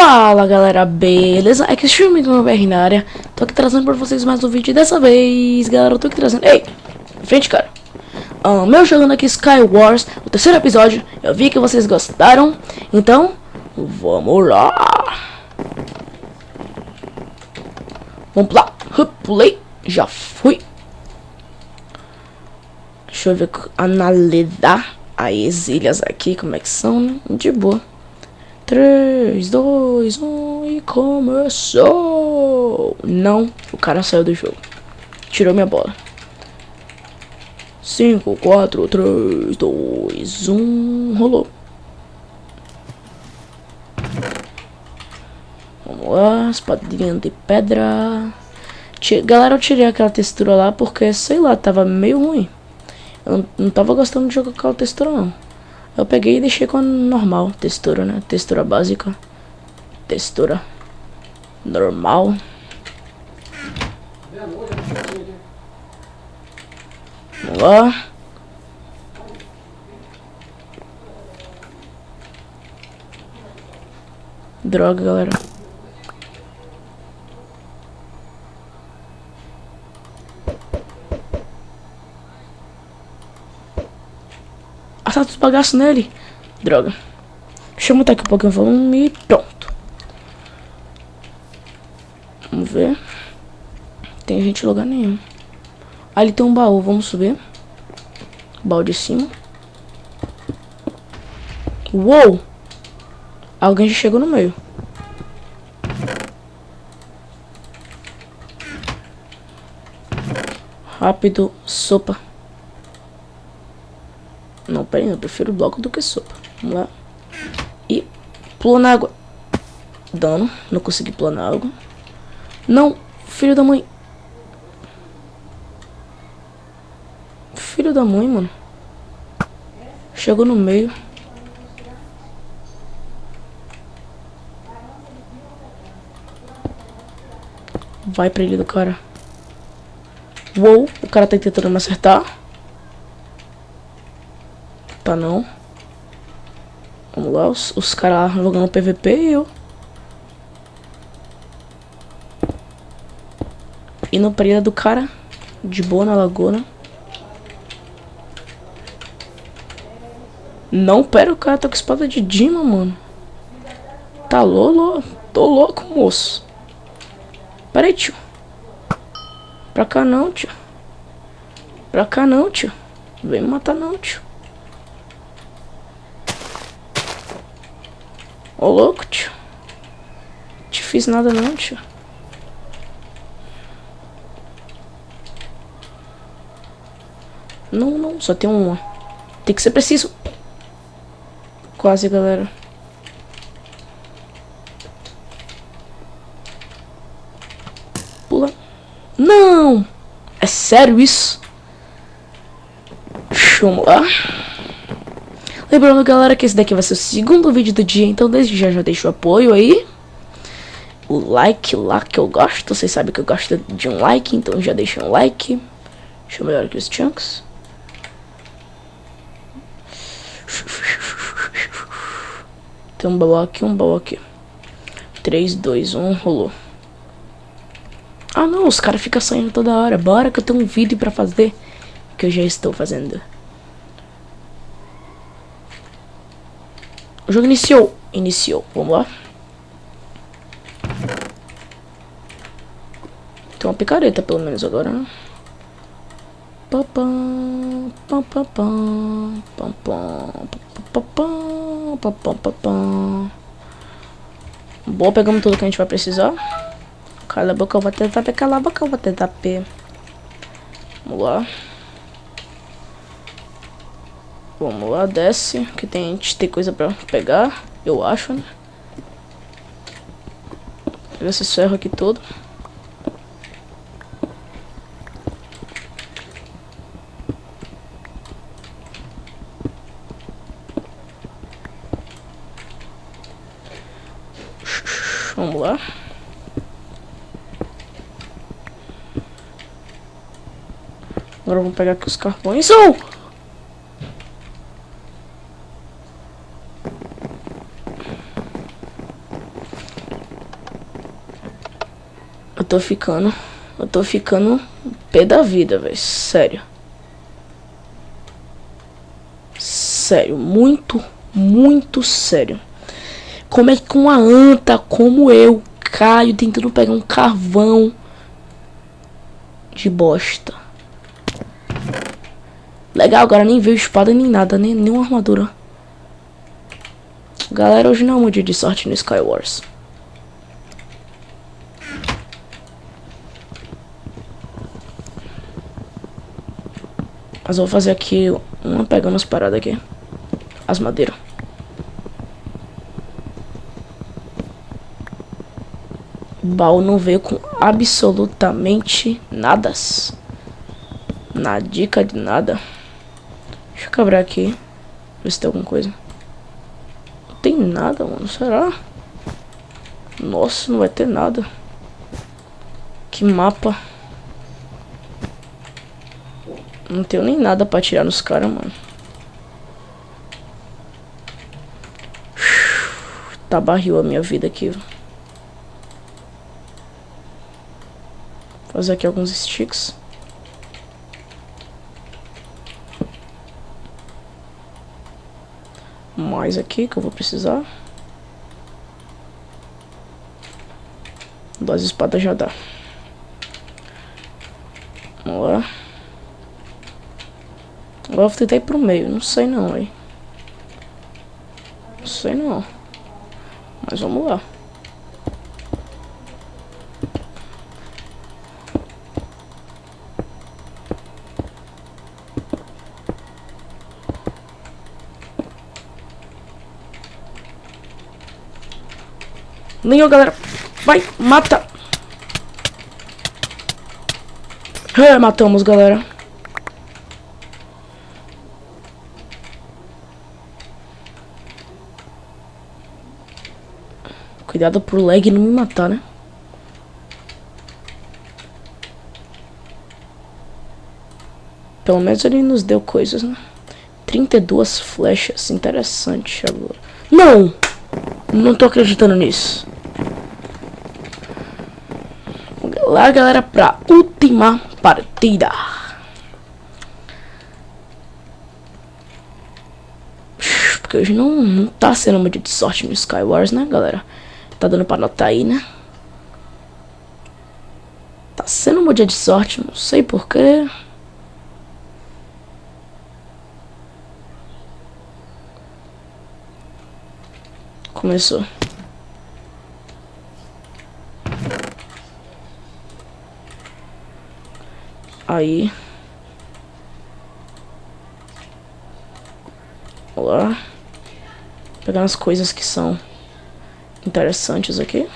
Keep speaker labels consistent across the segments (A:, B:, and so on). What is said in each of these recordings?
A: Fala galera, beleza? É que streaming do meu BR na área. Tô aqui trazendo pra vocês mais um vídeo. E dessa vez, galera, eu tô aqui trazendo... Ei, em frente, cara. Meu jogando aqui Sky Wars, o terceiro episódio. Eu vi que vocês gostaram. Então, vamos lá. Vamos lá. Pulei. Já fui. Deixa eu ver, analisar as ilhas aqui, como é que são, né? De boa. 3, 2, 1 e começou! Não, o cara saiu do jogo. Tirou minha bola. 5, 4, 3, 2, 1. Rolou. Vamos lá, espadinha de pedra. Galera, eu tirei aquela textura lá porque, sei lá, tava meio ruim. Eu não tava gostando de jogar com aquela textura, não. Eu peguei e deixei com a normal, textura, né? Textura básica. Textura normal. Vamos lá. Droga, galera. Acerta os bagaços nele. Droga. Deixa eu montar aqui um pouquinho o volume e pronto. Vamos ver. Tem gente em lugar nenhum. Ali tem um baú, vamos subir. Baú de cima. Uou! Alguém já chegou no meio. Rápido, sopa. Não, peraí, eu prefiro bloco do que sopa. Vamos lá. E pula na água. Dano, não consegui pular na água. Não, filho da mãe. Filho da mãe, mano. Chegou no meio. Vai pra ele do cara. Uou, o cara tá tentando me acertar. Tá não. Vamos lá, os caras jogando PVP e eu indo pra ilha do cara. De boa na lagoa. Não, pera, o cara tá com espada de Dima, mano. Tá louco? Tô louco, moço. Pera aí, tio. Pra cá não, tio. Pra cá não, tio. Não vem me matar não, tio. Ô, louco, tio. Te fiz nada não, tio. Não, não, só tem uma. Tem que ser preciso. Quase, galera. Pula. Não! É sério isso? Vamos lá. Lembrando, galera, que esse daqui vai ser o segundo vídeo do dia. Então desde já deixa o apoio aí. O like lá que eu gosto. Vocês sabem que eu gosto de um like. Então já deixa um like. Deixa eu melhorar aqui os chunks. Tem um baú aqui, um baú aqui. 3, 2, 1, rolou. Ah não, os caras ficam saindo toda hora. Bora que eu tenho um vídeo pra fazer. Que eu já estou fazendo. O jogo iniciou. Iniciou. Vamos lá. Tem uma picareta pelo menos agora, né? Papam, papam, papam, papam, papam, papam. Boa, pegamos tudo que a gente vai precisar. Cala a boca, eu vou tentar pegar. Cala a boca, eu vou tentar P. Vamos lá. Vamos lá, desce. Que a gente tem coisa pra pegar. Eu acho, né? Pega esse ferro aqui todo. Vamos lá. Agora vamos pegar aqui os carvões. Oh! Eu tô ficando pé da vida, velho. Sério. Sério, muito, muito sério. Como é que uma anta como eu caio tentando pegar um carvão de bosta? Legal, agora nem veio espada nem nada, nem nenhuma armadura. Galera, hoje não é um dia de sorte no Skywars. Mas eu vou fazer aqui uma pegando as paradas aqui. As madeiras. O baú não veio com absolutamente nada. Na dica de nada. Deixa eu quebrar aqui. Ver se tem alguma coisa. Não tem nada, mano. Será? Nossa, não vai ter nada. Que mapa. Não tenho nem nada pra tirar nos caras, mano. Tá barril a minha vida aqui. Fazer aqui alguns sticks. Mais aqui que eu vou precisar. 2 espadas já dá. Vamos lá. Agora eu vou tentar ir pro meio. Não sei não, aí. Não sei não. Mas vamos lá. Nenhum, galera. Vai, mata. É, matamos, galera. Cuidado pro lag não me matar, né? Pelo menos ele nos deu coisas, né? 32 flechas. Interessante agora. Não! Não tô acreditando nisso. Lá, galera, pra última partida. Porque hoje não tá sendo um dia de sorte no Skywars, né, galera? Tá dando pra notar aí, né? Tá sendo um dia de sorte, não sei porquê. Começou. Aí. Vamos lá. Pegar as coisas que são interessantes aqui.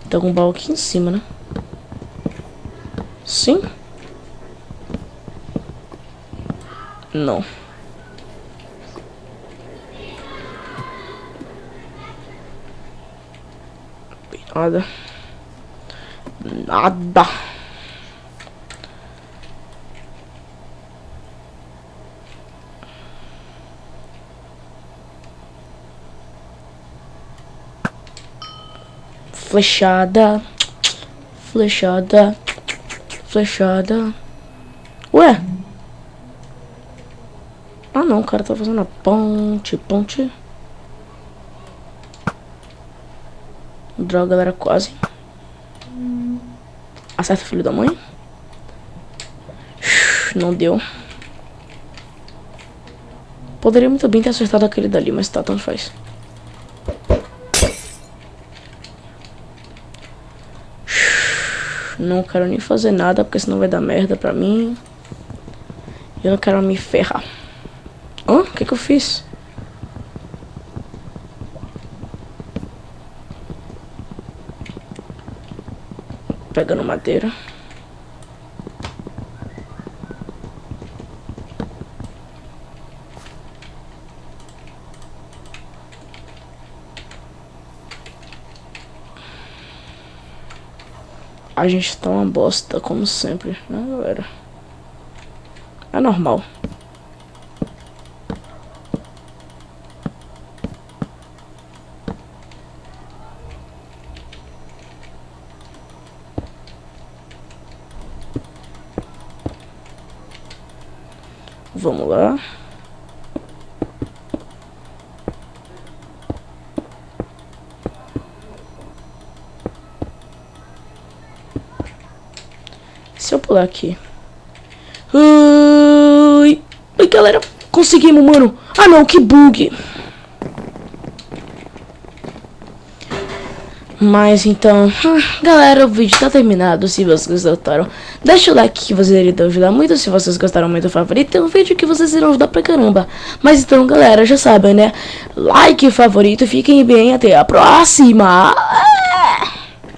A: Tem algum baú aqui em cima, né? Sim? Não. Nada. Nada. Flechada. Flechada. Flechada. Ué? Ah não, o cara tá fazendo a ponte. Droga, galera, quase. Acerta, filho da mãe. Não deu. Poderia muito bem ter acertado aquele dali, mas tá, tanto faz. Não quero nem fazer nada, porque senão vai dar merda pra mim. Eu não quero me ferrar. Hã? O que que eu fiz? Pegando madeira. A gente tá uma bosta, como sempre, né, galera? É normal. vamos lá. Se eu pular aqui. Ai, galera, conseguimos, mano. Ah, não, que bug. Mas então, galera, o vídeo tá terminado. Se vocês gostaram, deixa o like que vocês iriam ajudar muito. Se vocês gostaram muito, favorito, tem um vídeo que vocês irão ajudar pra caramba. Mas então, galera, já sabem, né? Like, favorito, fiquem bem, até a próxima.